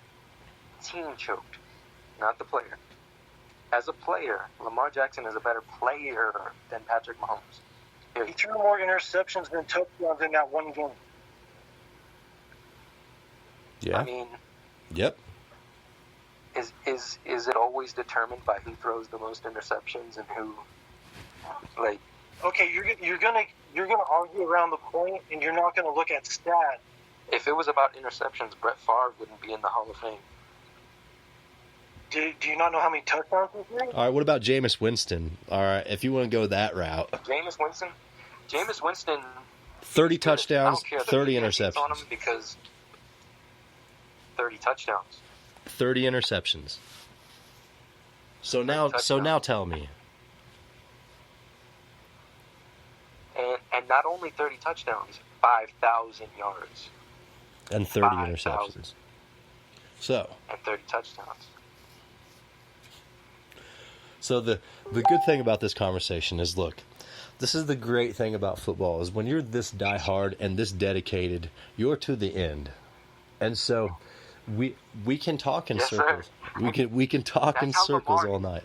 Team choked, not the player. As a player, Lamar Jackson is a better player than Patrick Mahomes. He threw more interceptions than touchdowns in that one game. Yeah. I mean, yep. Is it always determined by who throws the most interceptions and who, like? Okay, you're gonna argue around the point, and you're not gonna look at stats. If it was about interceptions, Brett Favre wouldn't be in the Hall of Fame. Do you not know how many touchdowns he's made? All right, what about Jameis Winston? All right, if you want to go that route. Jameis Winston, 30 touchdowns, I don't care 30 on him interceptions. because 30 touchdowns. 30 interceptions. So now tell me. And not only 30 touchdowns, 5,000 yards. And 30 5,000. interceptions. So. And 30 touchdowns. So the good thing about this conversation is, look, this is the great thing about football, is when you're this diehard and this dedicated, you're to the end. And so we can talk in circles. Sir. We can talk in circles all night.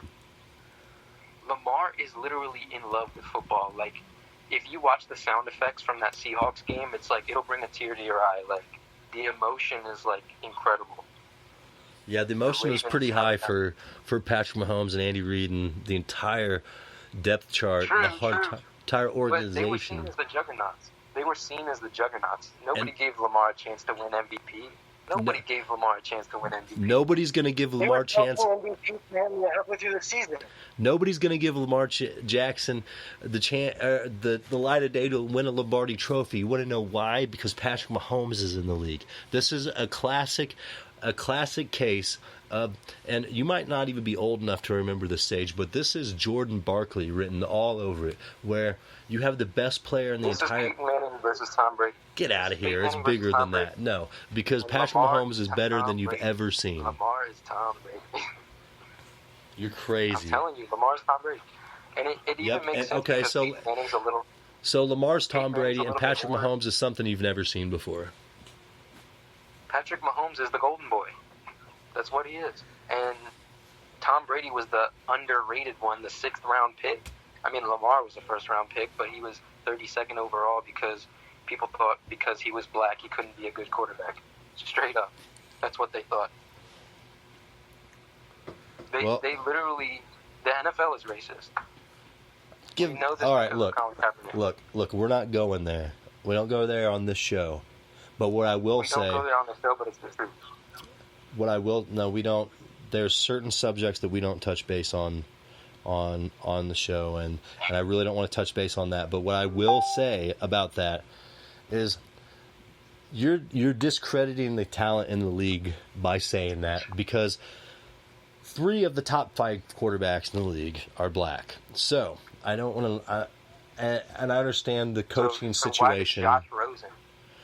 Lamar is literally in love with football. Like, if you watch the sound effects from that Seahawks game, it's like it'll bring a tear to your eye. Like, the emotion is like incredible. Yeah, the emotion was pretty high for Patrick Mahomes and Andy Reid and the entire depth chart, entire organization. But they were seen as the juggernauts. Nobody gave Lamar a chance to win MVP. Nobody gave Lamar a chance to win MVP. Nobody's going to give Lamar a chance. Nobody's going to give Lamar Jackson the light of day to win a Lombardi Trophy. You want to know why? Because Patrick Mahomes is in the league. This is a classic case of, and you might not even be old enough to remember this stage, but this is Jordan Barkley written all over it, where you have the best player in the entire. Peyton Manning versus Tom Brady. Get out of here! It's bigger than that. No, because Patrick Mahomes is better than you've ever seen. Lamar is Tom Brady. You're crazy. I'm telling you, Lamar's Tom Brady, and it even makes sense. Okay, because Peyton Manning's a little. So Lamar's Tom Brady and Patrick Mahomes is something you've never seen before. Patrick Mahomes is the golden boy. That's what he is. And Tom Brady was the underrated one, the 6th round pick. I mean, Lamar was a 1st round pick, but he was 32nd overall because people thought because he was black he couldn't be a good quarterback. Straight up. That's what they thought. They literally, the NFL is racist. All right, look, we're not going there. We don't go there on this show. But what I will say, we don't go there on the show, but it's the truth. We don't. There's certain subjects that we don't touch base on the show, and I really don't want to touch base on that. But what I will say about that is, you're discrediting the talent in the league by saying that, because 3 of the top 5 quarterbacks in the league are black. So I don't want to. And I understand the coaching situation.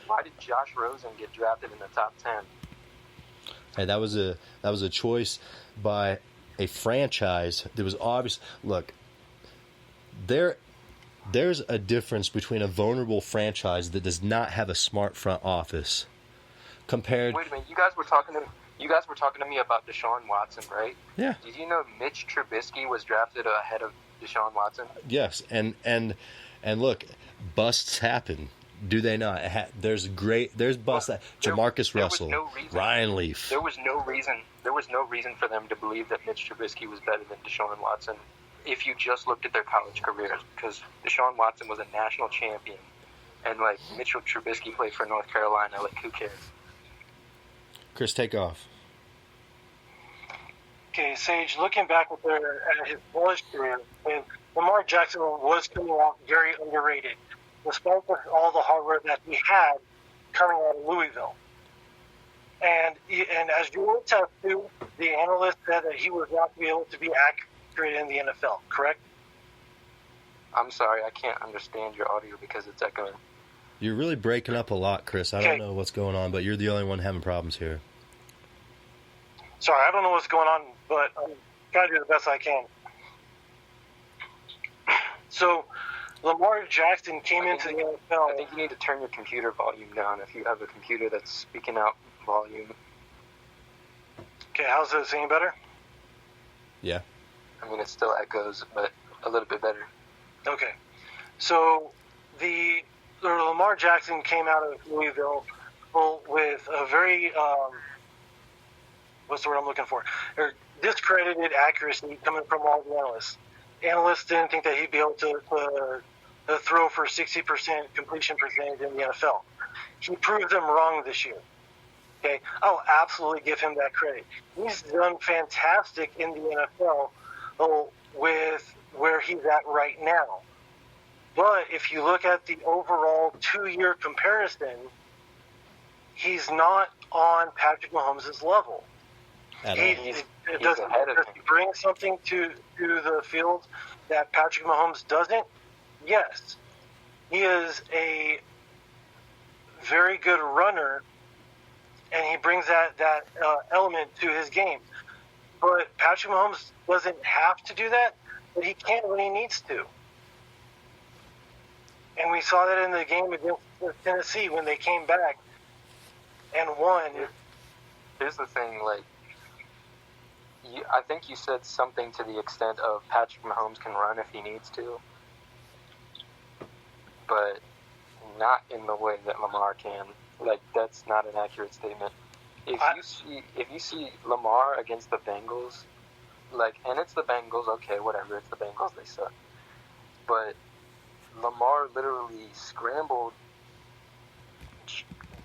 Why did Josh Rosen get drafted in the top 10? Hey, that was a choice by a franchise that was obvious. Look, there's a difference between a vulnerable franchise that does not have a smart front office compared. Wait a minute, you guys were talking to me about Deshaun Watson, right? Yeah. Did you know Mitch Trubisky was drafted ahead of Deshaun Watson? Yes, and look, busts happen. Do they not? There's busts that Jamarcus Russell, Ryan Leaf. There was no reason for them to believe that Mitch Trubisky was better than Deshaun Watson if you just looked at their college careers, because Deshaun Watson was a national champion, and like Mitchell Trubisky played for North Carolina. Like, who cares? Kris, take off. Okay, Sage, looking back at his college career, Lamar Jackson was coming out very underrated, despite all the hard work that he had coming out of Louisville. And as you will test to, the analyst said that he was not be able to be accurate in the NFL, correct? I'm sorry, I can't understand your audio because it's echoing. You're really breaking up a lot, Kris. I don't know what's going on, but you're the only one having problems here. Sorry, I don't know what's going on, but I'm trying to do the best I can. So, Lamar Jackson came into the NFL. I think you need to turn your computer volume down if you have a computer that's speaking out volume. Okay, how's this? Any better? Yeah. I mean, it still echoes, but a little bit better. Okay. So, Lamar Jackson came out of Louisville with a very, what's the word I'm looking for? Discredited accuracy coming from all the analysts. Analysts didn't think that he'd be able to throw for 60% completion percentage in the NFL. He proved them wrong this year. Okay, I'll absolutely give him that credit. He's done fantastic in the NFL with where he's at right now. But if you look at the overall 2-year comparison, he's not on Patrick Mahomes' level. He doesn't bring something to the field that Patrick Mahomes doesn't. Yes, he is a very good runner, and he brings that element to his game. But Patrick Mahomes doesn't have to do that, but he can when he needs to. And we saw that in the game against Tennessee when they came back and won. Here's the thing, I think you said something to the extent of Patrick Mahomes can run if he needs to, but not in the way that Lamar can. That's not an accurate statement. If you see Lamar against the Bengals, and it's the Bengals, okay, whatever, it's the Bengals, they suck. But Lamar literally scrambled,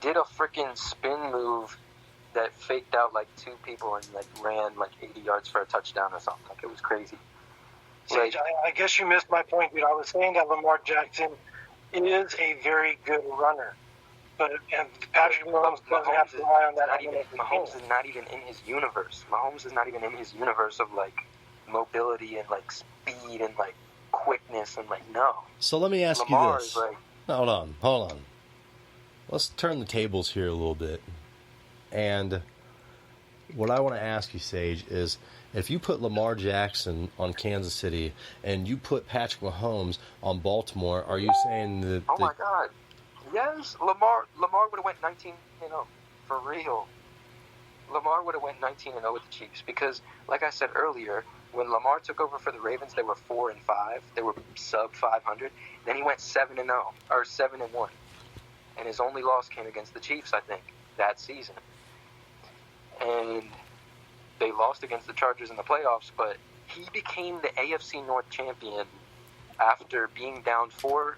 did a freaking spin move that faked out 2 people and ran 80 yards for a touchdown or something. It was crazy. Sage, I guess you missed my point, dude. I was saying that Lamar Jackson is a very good runner. But Patrick Mahomes doesn't have to rely on that. Mahomes is not even in his universe. Mahomes is not even in his universe of mobility and speed and quickness and no. So let me ask Lamar you this. Is Hold on. Let's turn the tables here a little bit. And what I want to ask you, Sage, is if you put Lamar Jackson on Kansas City and you put Patrick Mahomes on Baltimore, are you saying that? Oh my God! Yes, Lamar would have went 19-0 for real. Lamar would have went 19-0 with the Chiefs because, like I said earlier, when Lamar took over for the Ravens, they were 4-5. They were sub 500. Then he went 7-0 or 7-1, and his only loss came against the Chiefs, I think, that season. And they lost against the Chargers in the playoffs, but he became the AFC North champion after being down 4-5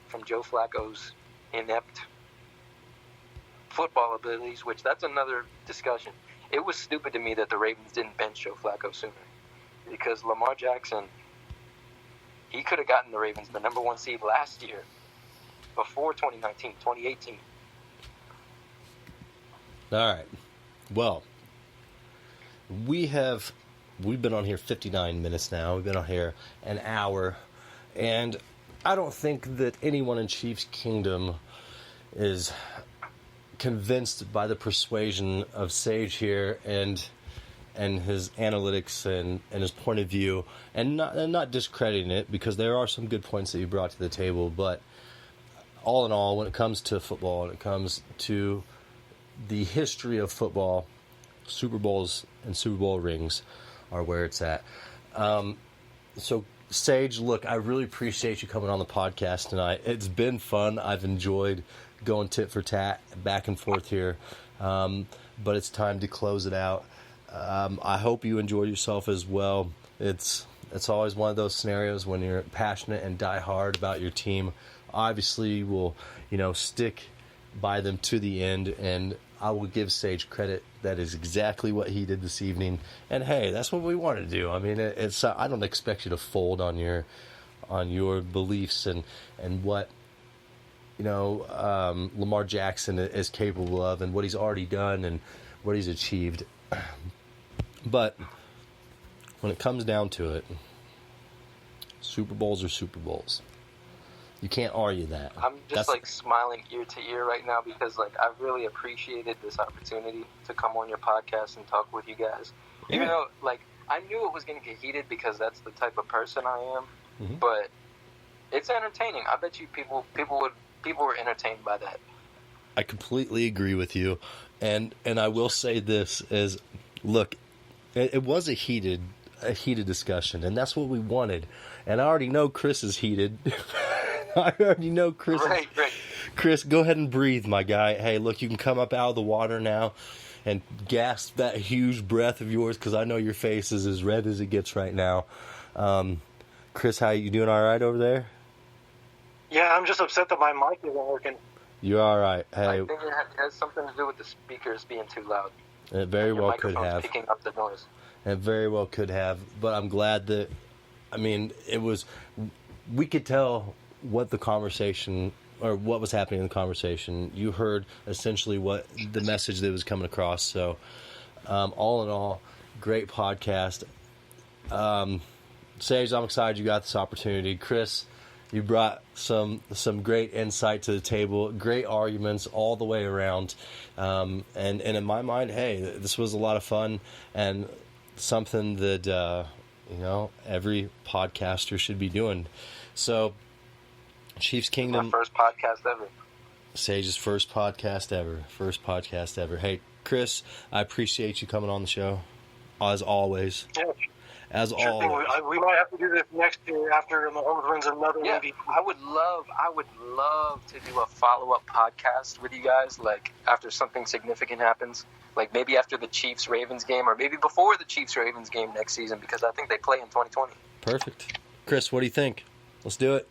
from Joe Flacco's inept football abilities, which that's another discussion. It was stupid to me that the Ravens didn't bench Joe Flacco sooner, because Lamar Jackson, he could have gotten the Ravens the number 1 seed last year before 2018. All right. Well, we've been on here 59 minutes now. We've been on here an hour, and I don't think that anyone in Chiefs Kingdom is convinced by the persuasion of Sage here and his analytics and his point of view, and not discrediting it, because there are some good points that you brought to the table. But all in all, when it comes to football, when it comes to the history of football, Super Bowls and Super Bowl rings are where it's at. So, Sage, look, I really appreciate you coming on the podcast tonight. It's been fun. I've enjoyed going tit for tat, back and forth here. But it's time to close it out. I hope you enjoy yourself as well. It's always one of those scenarios when you're passionate and die hard about your team. Obviously, we'll stick by them to the end, and I will give Sage credit. That is exactly what he did this evening. And hey, that's what we want to do. I mean, it's I don't expect you to fold on your beliefs and what Lamar Jackson is capable of and what he's already done and what he's achieved. But when it comes down to it, Super Bowls are Super Bowls. You can't argue that. I'm just smiling ear to ear right now because I've really appreciated this opportunity to come on your podcast and talk with you guys. Yeah. Even though I knew it was going to get heated because that's the type of person I am, mm-hmm. But it's entertaining. I bet you people were entertained by that. I completely agree with you, and I will say this is, look, it was a heated discussion, and that's what we wanted. And I already know Kris is heated. I already know Kris. Right. Kris, go ahead and breathe, my guy. Hey, look, you can come up out of the water now and gasp that huge breath of yours, because I know your face is as red as it gets right now. Kris, how you doing? All right over there? Yeah, I'm just upset that my mic isn't working. You're all right. Hey, I think it has something to do with the speakers being too loud. It very well could have. Picking up the noise. It very well could have. But I'm glad that, I mean, we could tell what the conversation, or what was happening in the conversation. You heard essentially what the message that was coming across. So, all in all, great podcast. Sage, I'm excited you got this opportunity. Kris, you brought some great insight to the table, great arguments all the way around. And in my mind, hey, this was a lot of fun and something that, every podcaster should be doing. So, Chiefs Kingdom. My first podcast ever. Sage's first podcast ever. Hey, Kris, I appreciate you coming on the show, as always. Yeah. As always. We might have to do this next year after Mahomes wins another MVP. I would love to do a follow-up podcast with you guys, like after something significant happens, like maybe after the Chiefs-Ravens game, or maybe before the Chiefs-Ravens game next season, because I think they play in 2020. Perfect. Kris, what do you think? Let's do it.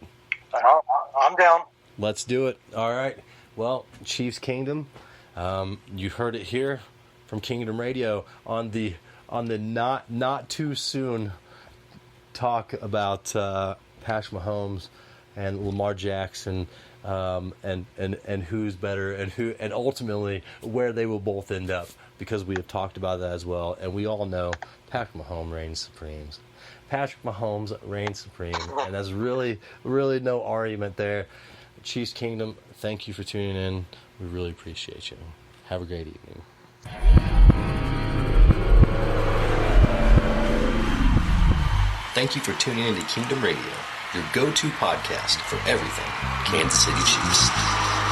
I'm down. Let's do it. All right. Well, Chiefs Kingdom, you heard it here from Kingdom Radio on the not too soon talk about Patrick Mahomes and Lamar Jackson, and who's better and ultimately where they will both end up, because we have talked about that as well, and we all know Patrick Mahomes reigns supreme. Patrick Mahomes reigns supreme, and there's really no argument there. Chiefs Kingdom, thank you for tuning in. We really appreciate you. Have a great evening. Thank you for tuning in to Kingdom Radio, your go-to podcast for everything Kansas City Chiefs.